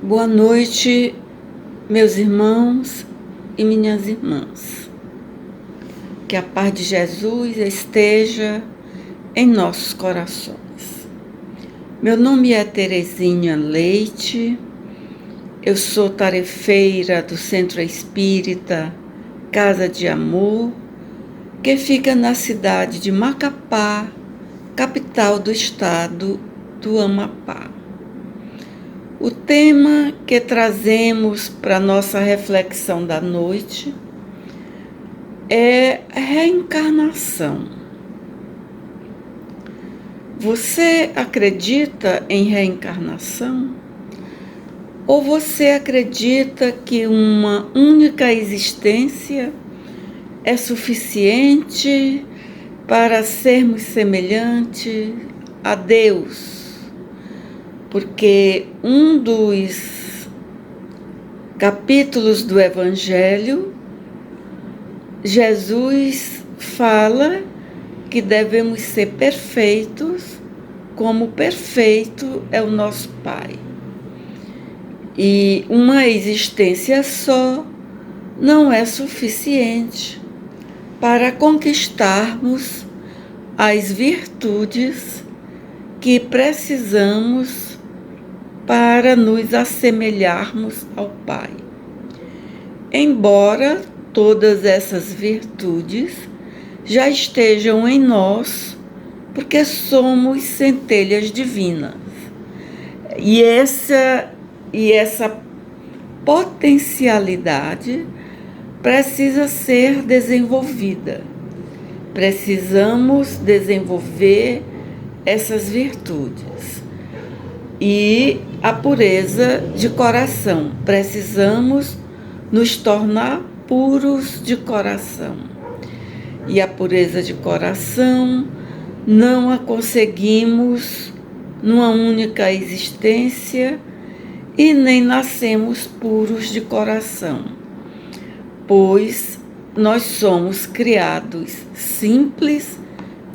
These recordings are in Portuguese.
Boa noite, meus irmãos e minhas irmãs. Que a paz de Jesus esteja em nossos corações. Meu nome é Terezinha Leite, eu sou tarefeira do Centro Espírita Casa de Amor, que fica na cidade de Macapá, capital do estado do Amapá. O tema que trazemos para nossa reflexão da noite é reencarnação. Você acredita em reencarnação? Ou você acredita que uma única existência é suficiente para sermos semelhantes a Deus? Porque um dos capítulos do Evangelho, Jesus fala que devemos ser perfeitos, como perfeito é o nosso Pai. E uma existência só não é suficiente para conquistarmos as virtudes que precisamos para nos assemelharmos ao Pai. Embora todas essas virtudes já estejam em nós, porque somos centelhas divinas. E essa potencialidade precisa ser desenvolvida. Precisamos desenvolver essas virtudes. E a pureza de coração. Precisamos nos tornar puros de coração. E a pureza de coração não a conseguimos numa única existência e nem nascemos puros de coração, pois nós somos criados simples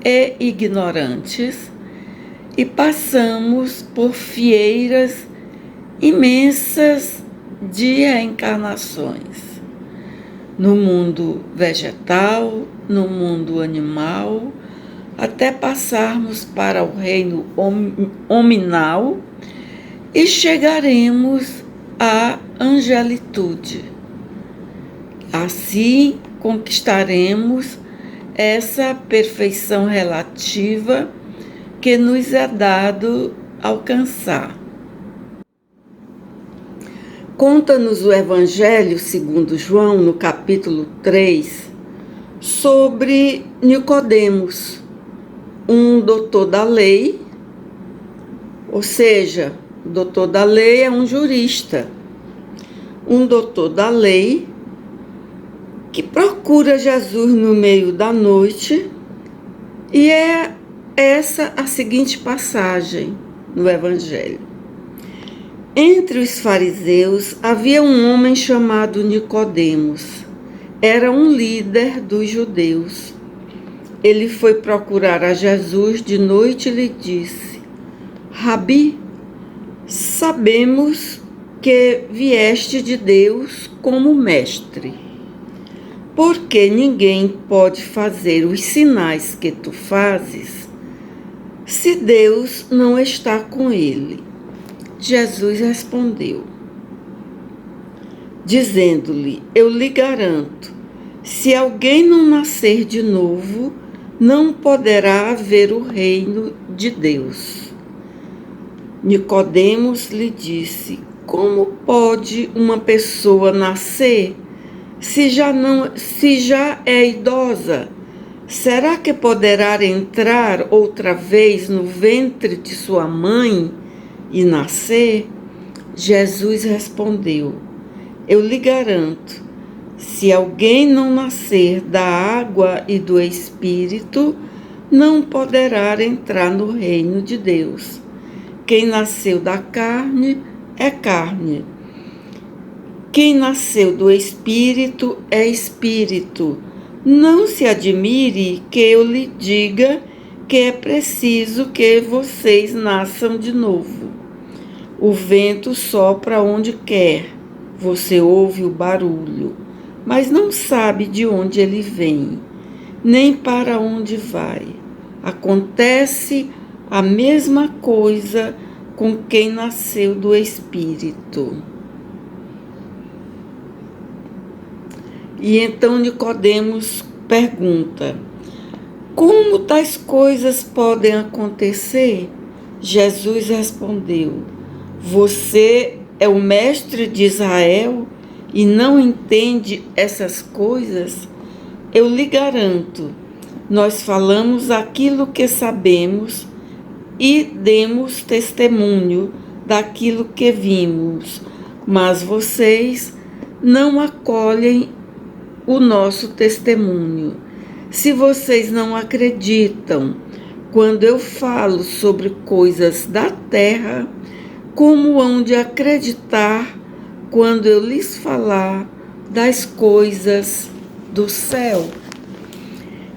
e ignorantes e passamos por fieiras imensas de reencarnações no mundo vegetal, no mundo animal, até passarmos para o reino hominal e chegaremos à angelitude. Assim conquistaremos essa perfeição relativa que nos é dado alcançar. Conta-nos o Evangelho segundo João, no capítulo 3, sobre Nicodemos, um doutor da lei, ou seja, o doutor da lei é um jurista, um doutor da lei que procura Jesus no meio da noite, e é essa a seguinte passagem no Evangelho. Entre os fariseus havia um homem chamado Nicodemos. Era um líder dos judeus. Ele foi procurar a Jesus de noite e lhe disse: Rabi, sabemos que vieste de Deus como mestre, porque ninguém pode fazer os sinais que tu fazes se Deus não está com ele. Jesus respondeu, dizendo-lhe: eu lhe garanto, se alguém não nascer de novo, não poderá ver o reino de Deus. Nicodemos lhe disse: como pode uma pessoa nascer se já é idosa? Será que poderá entrar outra vez no ventre de sua mãe e nascer? Jesus respondeu: eu lhe garanto, se alguém não nascer da água e do Espírito, não poderá entrar no reino de Deus. Quem nasceu da carne é carne. Quem nasceu do Espírito é Espírito. Não se admire que eu lhe diga que é preciso que vocês nasçam de novo. O vento sopra onde quer, você ouve o barulho, mas não sabe de onde ele vem, nem para onde vai. Acontece a mesma coisa com quem nasceu do Espírito. E então Nicodemos pergunta: como tais coisas podem acontecer? Jesus respondeu: você é o mestre de Israel e não entende essas coisas? Eu lhe garanto, nós falamos aquilo que sabemos e demos testemunho daquilo que vimos, mas vocês não acolhem o nosso testemunho. Se vocês não acreditam quando eu falo sobre coisas da terra, como hão de acreditar quando eu lhes falar das coisas do céu?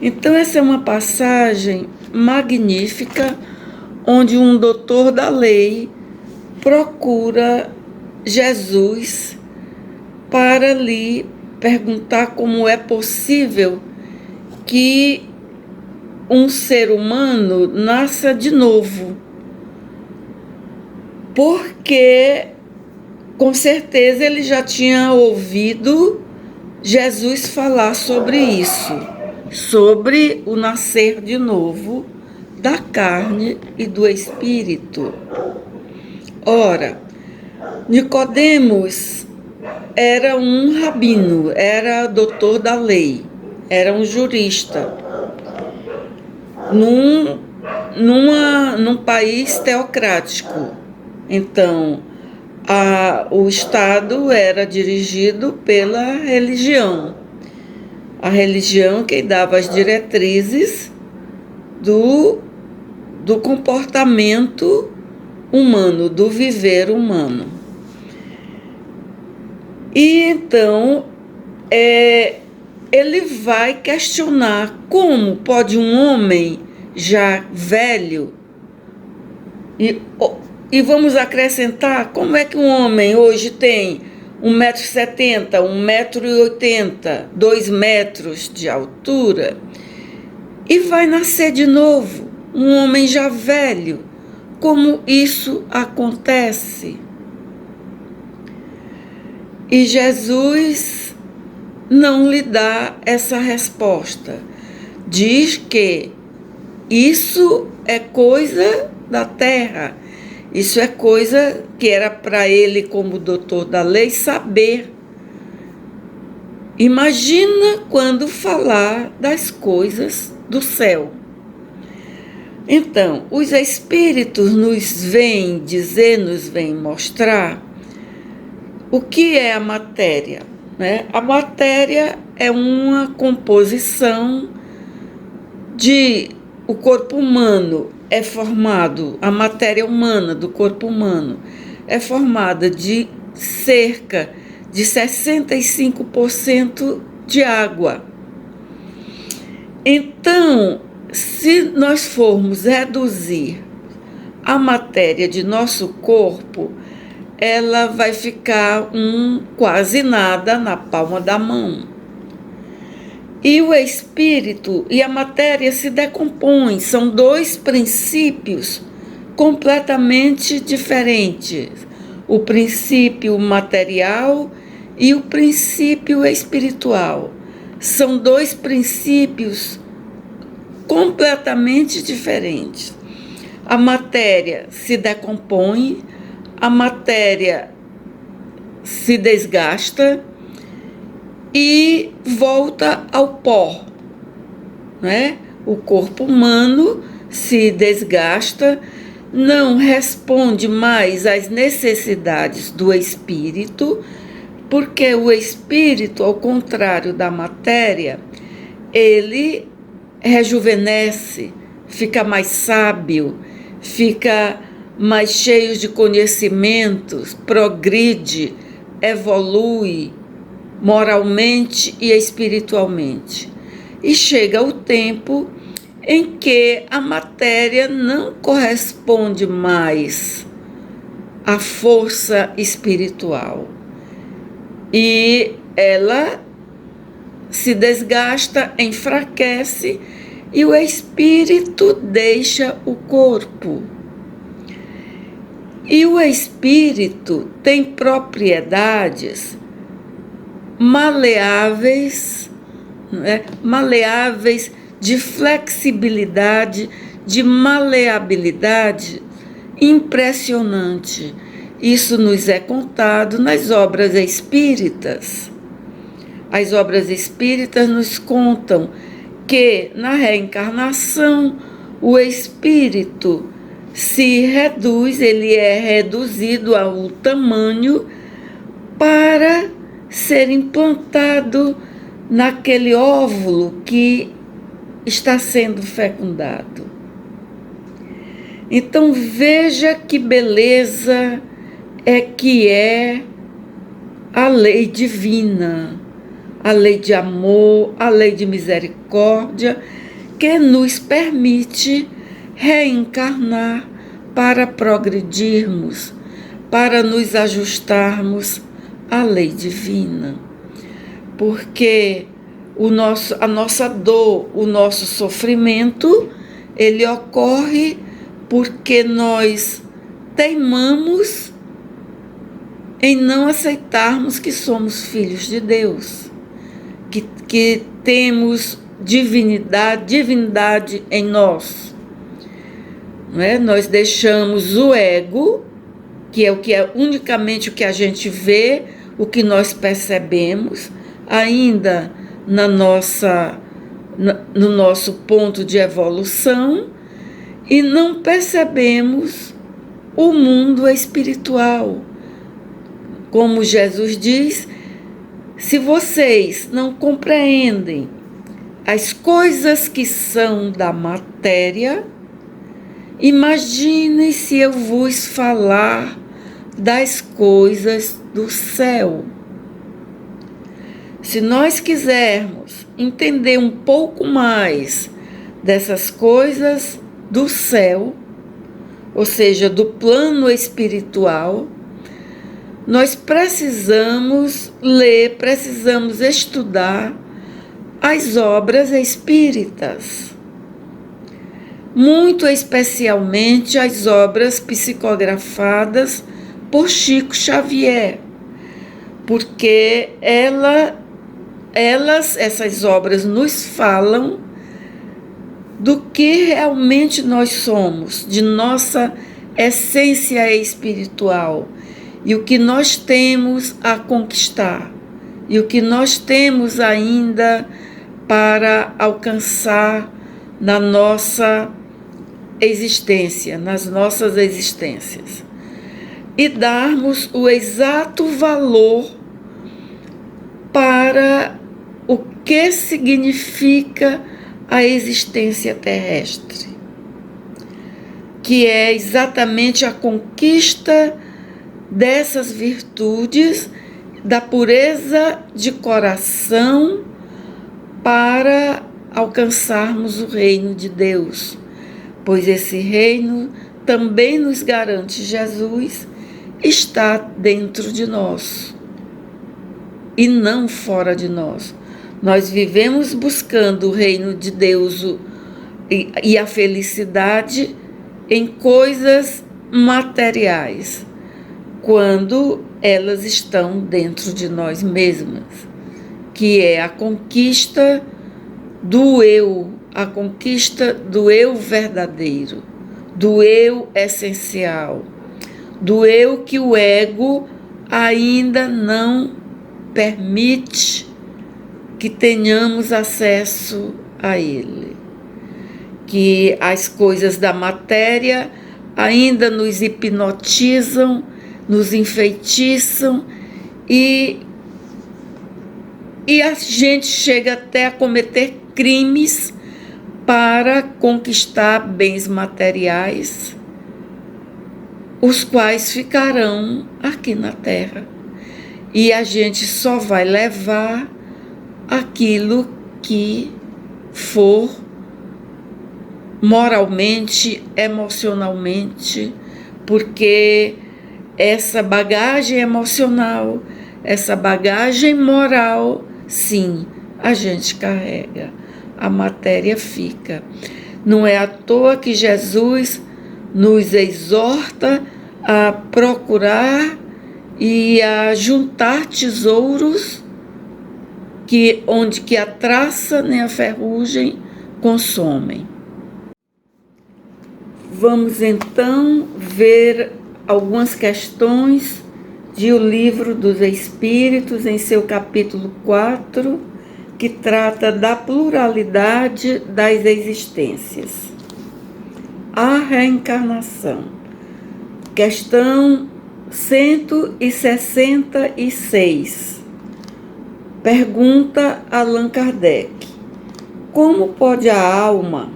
Então, essa é uma passagem magnífica, onde um doutor da lei procura Jesus para lhe perguntar como é possível que um ser humano nasça de novo. Porque, com certeza, ele já tinha ouvido Jesus falar sobre isso, sobre o nascer de novo da carne e do espírito. Ora, Nicodemos era um rabino, era doutor da lei, era um jurista, num país teocrático. Então, o Estado era dirigido pela religião. A religião que dava as diretrizes do comportamento humano, do viver humano. E então, ele vai questionar como pode um homem já velho, e vamos acrescentar, como é que um homem hoje tem 1,70 m, 1,80 m, 2 metros de altura, e vai nascer de novo, um homem já velho? Como isso acontece? E Jesus não lhe dá essa resposta. Diz que isso é coisa da terra. Isso é coisa que era para ele, como doutor da lei, saber. Imagina quando falar das coisas do céu. Então, os Espíritos nos vêm dizer, nos vêm mostrar o que é a matéria, né? A matéria é uma composição o corpo humano é formado, a matéria humana do corpo humano é formada de cerca de 65% de água. Então, se nós formos reduzir a matéria de nosso corpo, ela vai ficar quase nada na palma da mão. E o espírito e a matéria se decompõem, são dois princípios completamente diferentes. O princípio material e o princípio espiritual. São dois princípios completamente diferentes. A matéria se decompõe, a matéria se desgasta e volta ao pó, né? O corpo humano se desgasta, não responde mais às necessidades do espírito, porque o espírito, ao contrário da matéria, ele rejuvenesce, fica mais sábio, fica mais cheio de conhecimentos, progride, evolui moralmente e espiritualmente. E chega o tempo em que a matéria não corresponde mais a força espiritual. E ela se desgasta, enfraquece e o espírito deixa o corpo. E o espírito tem propriedades maleáveis, maleáveis, de flexibilidade, de maleabilidade impressionante. Isso nos é contado nas obras espíritas. As obras espíritas nos contam que na reencarnação o espírito se reduz, ele é reduzido ao tamanho para ser implantado naquele óvulo que está sendo fecundado. Então veja que beleza é a lei divina, a lei de amor, a lei de misericórdia, que nos permite reencarnar para progredirmos, para nos ajustarmos à lei divina. Porque a nossa dor, o nosso sofrimento, ele ocorre porque nós teimamos em não aceitarmos que somos filhos de Deus, que temos divindade em nós. Não é? Nós deixamos o ego, que é unicamente o que a gente vê, o que nós percebemos, ainda no nosso ponto de evolução, e não percebemos o mundo espiritual. Como Jesus diz, se vocês não compreendem as coisas que são da matéria, imaginem se eu vos falar das coisas do céu. Se nós quisermos entender um pouco mais dessas coisas do céu, ou seja, do plano espiritual, nós precisamos ler, precisamos estudar as obras espíritas, muito especialmente as obras psicografadas por Chico Xavier, porque essas obras nos falam do que realmente nós somos, de nossa essência espiritual, e o que nós temos a conquistar, e o que nós temos ainda para alcançar na nossa existência, nas nossas existências, e darmos o exato valor para o que significa a existência terrestre, que é exatamente a conquista dessas virtudes, da pureza de coração, para alcançarmos o reino de Deus, pois esse reino também nos garante Jesus, está dentro de nós e não fora de nós. Nós vivemos buscando o reino de Deus e a felicidade em coisas materiais, quando elas estão dentro de nós mesmas, que é a conquista do eu, a conquista do eu verdadeiro, do eu essencial, do eu que o ego ainda não permite que tenhamos acesso a ele, que as coisas da matéria ainda nos hipnotizam, nos enfeitiçam e a gente chega até a cometer crimes para conquistar bens materiais, os quais ficarão aqui na Terra. E a gente só vai levar aquilo que for moralmente, emocionalmente, porque essa bagagem emocional, essa bagagem moral, sim, a gente carrega. A matéria fica. Não é à toa que Jesus nos exorta a procurar e a juntar tesouros onde que a traça nem a ferrugem consomem. Vamos então ver algumas questões de O Livro dos Espíritos, em seu capítulo 4, que trata da pluralidade das existências. A reencarnação. Questão 166. Pergunta Allan Kardec: como pode a alma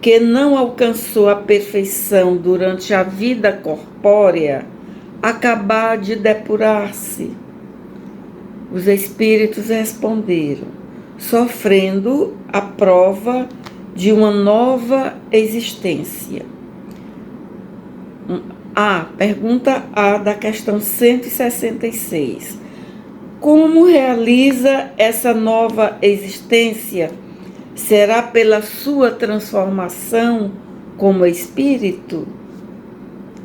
que não alcançou a perfeição durante a vida corpórea acabar de depurar-se? Os espíritos responderam: sofrendo a prova de uma nova existência. Pergunta A da questão 166. Como realiza essa nova existência? Será pela sua transformação como espírito?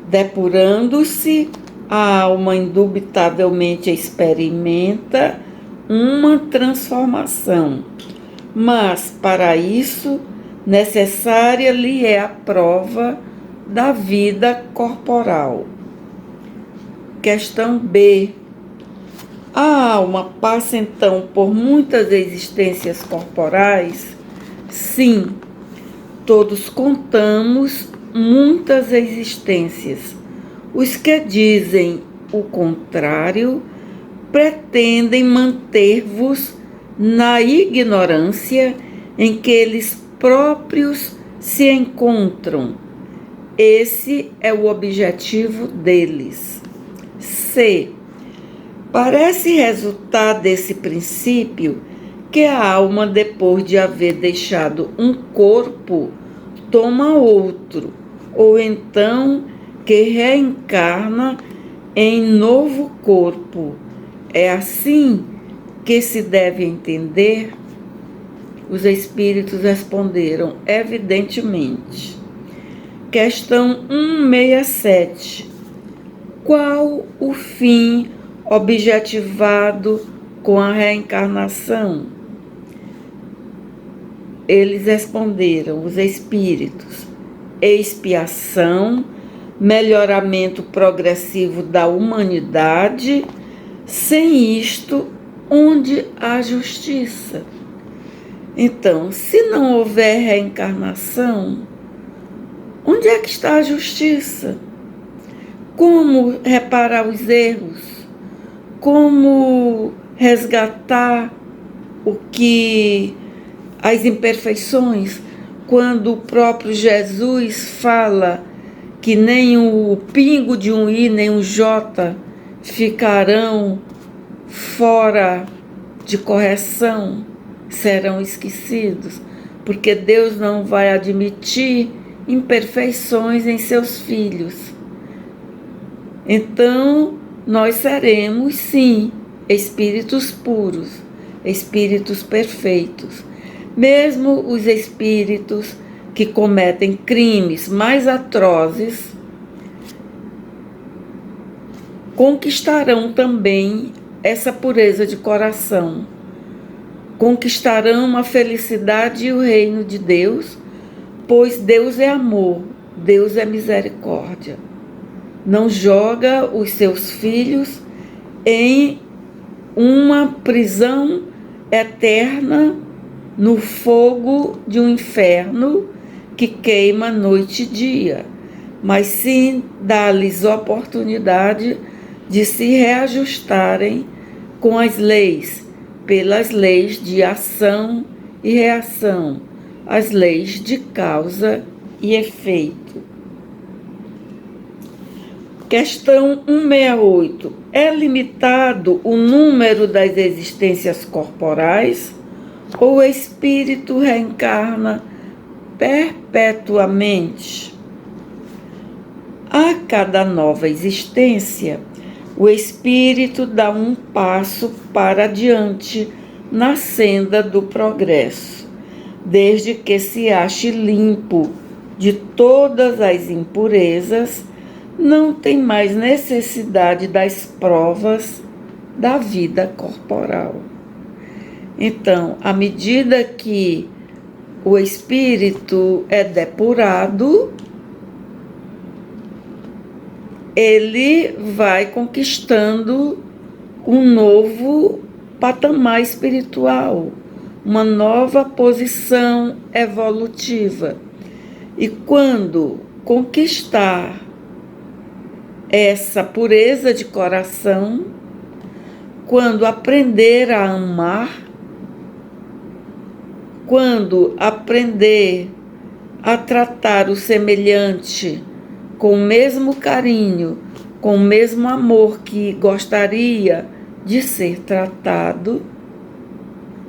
Depurando-se, a alma indubitavelmente experimenta uma transformação, mas para isso necessária lhe é a prova da vida corporal. Questão B. A alma passa então por muitas existências corporais? Sim, todos contamos muitas existências. Os que dizem o contrário pretendem manter-vos na ignorância em que eles próprios se encontram. Esse é o objetivo deles. C. Parece resultar desse princípio que a alma, depois de haver deixado um corpo, toma outro, ou então que reencarna em novo corpo. É assim que se deve entender? Os espíritos responderam: evidentemente. Questão 167. Qual o fim objetivado com a reencarnação? Eles responderam, os espíritos: expiação, melhoramento progressivo da humanidade. Sem isto, onde há justiça? Então, se não houver reencarnação, onde é que está a justiça? Como reparar os erros? Como resgatar as imperfeições, quando o próprio Jesus fala que nem o pingo de um I, nem um J ficarão fora de correção, serão esquecidos, porque Deus não vai admitir imperfeições em seus filhos. Então, nós seremos, sim, espíritos puros, espíritos perfeitos. Mesmo os espíritos que cometem crimes mais atrozes conquistarão também essa pureza de coração, conquistarão a felicidade e o reino de Deus, pois Deus é amor, Deus é misericórdia. Não joga os seus filhos em uma prisão eterna no fogo de um inferno que queima noite e dia, mas sim dá-lhes oportunidade de se reajustarem com as leis, pelas leis de ação e reação, as leis de causa e efeito. Questão 168. É limitado o número das existências corporais ou o espírito reencarna perpetuamente? A cada nova existência, o espírito dá um passo para adiante na senda do progresso, desde que se ache limpo de todas as impurezas, não tem mais necessidade das provas da vida corporal. Então, à medida que o espírito é depurado, ele vai conquistando um novo patamar espiritual, uma nova posição evolutiva. E quando conquistar essa pureza de coração, quando aprender a amar, quando aprender a tratar o semelhante com o mesmo carinho, com o mesmo amor que gostaria de ser tratado,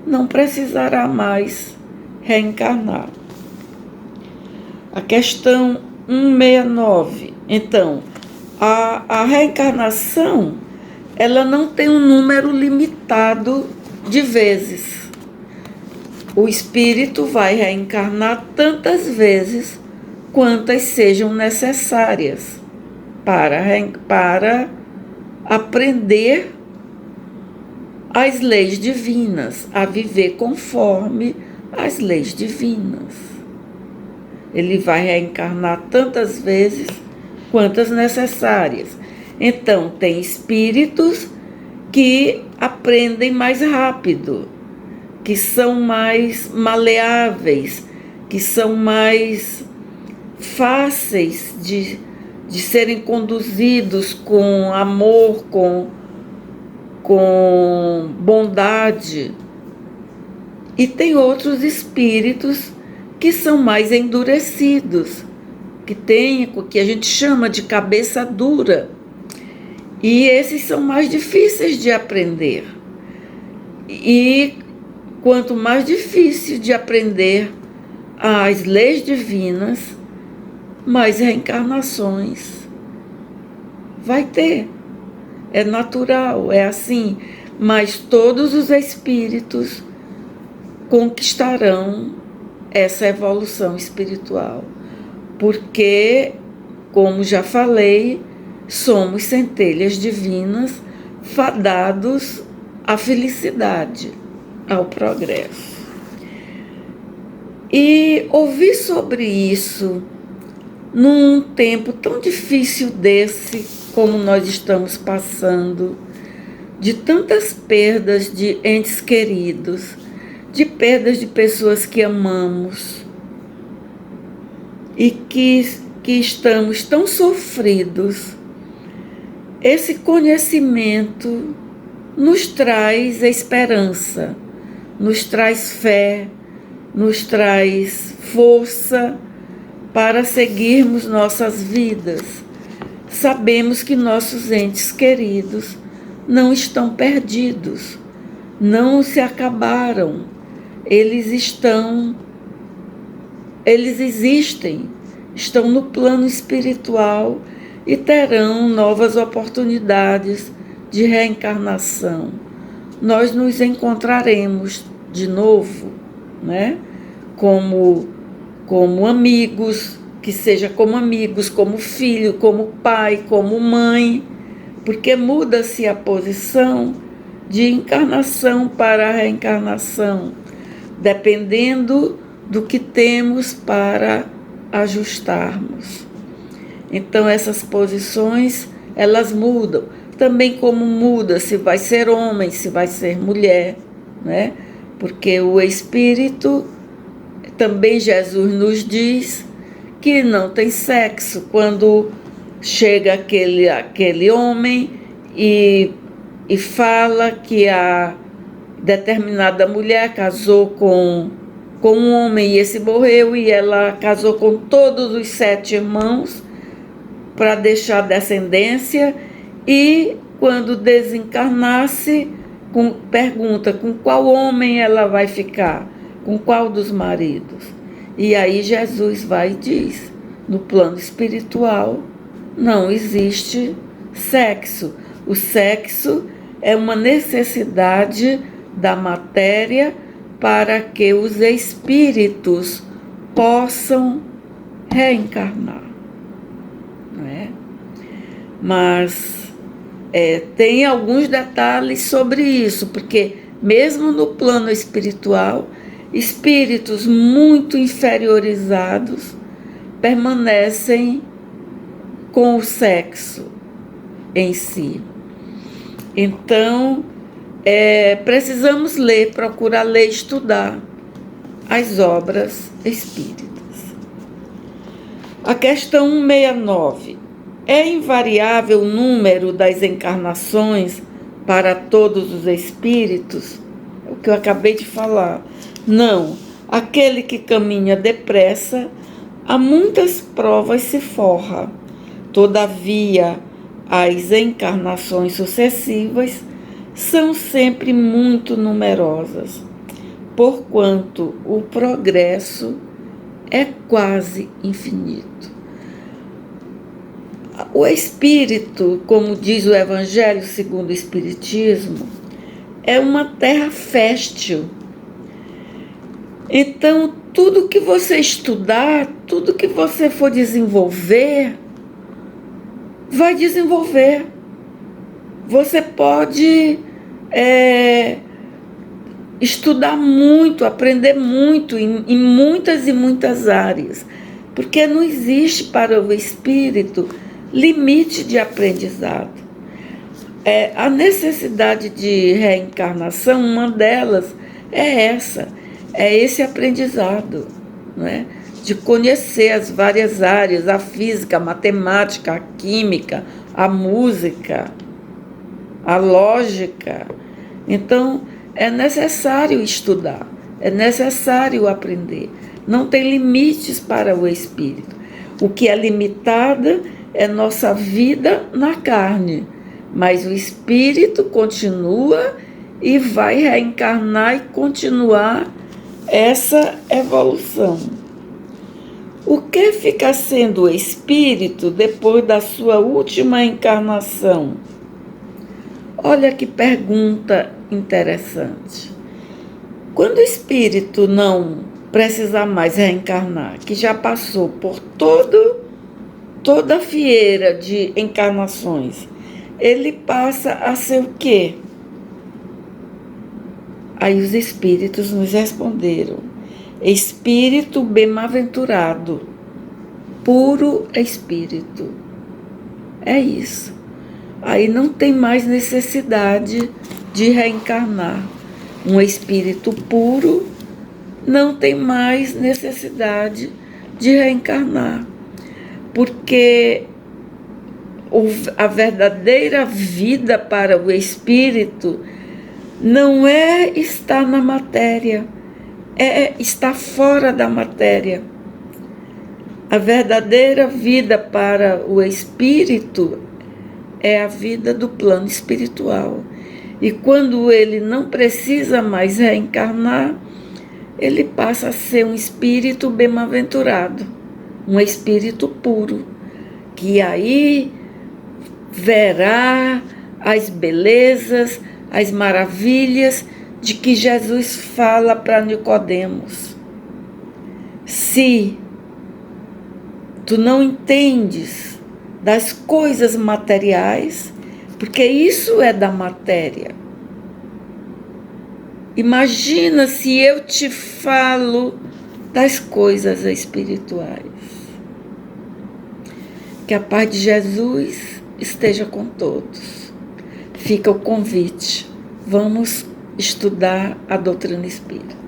não precisará mais reencarnar. A questão 169. Então, a reencarnação, ela não tem um número limitado de vezes. O espírito vai reencarnar tantas vezes quantas sejam necessárias para aprender as leis divinas, a viver conforme as leis divinas. Ele vai reencarnar tantas vezes quantas necessárias. Então, tem espíritos que aprendem mais rápido, que são mais maleáveis, que são mais fáceis de serem conduzidos com amor, com bondade. E tem outros espíritos que são mais endurecidos, que a gente chama de cabeça dura. E esses são mais difíceis de aprender. E quanto mais difícil de aprender as leis divinas, mais reencarnações vai ter. É natural, é assim. Mas todos os espíritos conquistarão essa evolução espiritual. Porque, como já falei, somos centelhas divinas fadados à felicidade, ao progresso. E ouvir sobre isso num tempo tão difícil desse, como nós estamos passando, de tantas perdas de entes queridos, de perdas de pessoas que amamos e que estamos tão sofridos, esse conhecimento nos traz esperança, nos traz fé, nos traz força para seguirmos nossas vidas. Sabemos que nossos entes queridos não estão perdidos, não se acabaram, eles existem, estão no plano espiritual e terão novas oportunidades de reencarnação. Nós nos encontraremos de novo, né? Como amigos, que seja como amigos, como filho, como pai, como mãe, porque muda-se a posição de encarnação para a reencarnação, dependendo do que temos para ajustarmos. Então, essas posições, elas mudam. Também como muda se vai ser homem, se vai ser mulher, né? Porque o Espírito, também Jesus nos diz que não tem sexo. Quando chega aquele homem e fala que a determinada mulher casou com um homem e esse morreu, e ela casou com todos os 7 irmãos para deixar descendência, e quando desencarnasse, pergunta com qual homem ela vai ficar, com qual dos maridos. E aí Jesus vai e diz, no plano espiritual, não existe sexo. O sexo é uma necessidade da matéria para que os espíritos possam reencarnar, não é? Mas tem alguns detalhes sobre isso, porque mesmo no plano espiritual, espíritos muito inferiorizados permanecem com o sexo em si. Então, precisamos ler, procurar ler, estudar as obras espíritas. A questão 169. É invariável o número das encarnações para todos os espíritos? É o que eu acabei de falar. Não. Aquele que caminha depressa, a muitas provas se forra. Todavia, as encarnações sucessivas são sempre muito numerosas, porquanto o progresso é quase infinito. O espírito, como diz o Evangelho segundo o Espiritismo, é uma terra fértil. Então, tudo que você estudar, tudo que você for desenvolver, vai desenvolver. Você pode estudar muito, aprender muito em muitas e muitas áreas, porque não existe para o espírito limite de aprendizado. A necessidade de reencarnação, uma delas é esse aprendizado, não é? De conhecer as várias áreas, a física, a matemática, a química, a música, a lógica. Então, é necessário estudar, é necessário aprender. Não tem limites para o espírito. O que é limitado é nossa vida na carne, mas o espírito continua e vai reencarnar e continuar essa evolução. O que fica sendo o espírito depois da sua última encarnação? Olha que pergunta interessante. Quando o espírito não precisar mais reencarnar, que já passou por toda a fieira de encarnações, ele passa a ser o quê? Aí os espíritos nos responderam: espírito bem-aventurado, puro espírito. É isso. Aí não tem mais necessidade de reencarnar. Um espírito puro não tem mais necessidade de reencarnar, porque a verdadeira vida para o espírito não é estar na matéria, é estar fora da matéria. A verdadeira vida para o espírito é a vida do plano espiritual. E quando ele não precisa mais reencarnar, ele passa a ser um espírito bem-aventurado, um espírito puro, que aí verá as belezas, as maravilhas de que Jesus fala para Nicodemos. Se tu não entendes das coisas materiais, porque isso é da matéria. Imagina se eu te falo das coisas espirituais. Que a paz de Jesus esteja com todos. Fica o convite. Vamos estudar a doutrina espírita.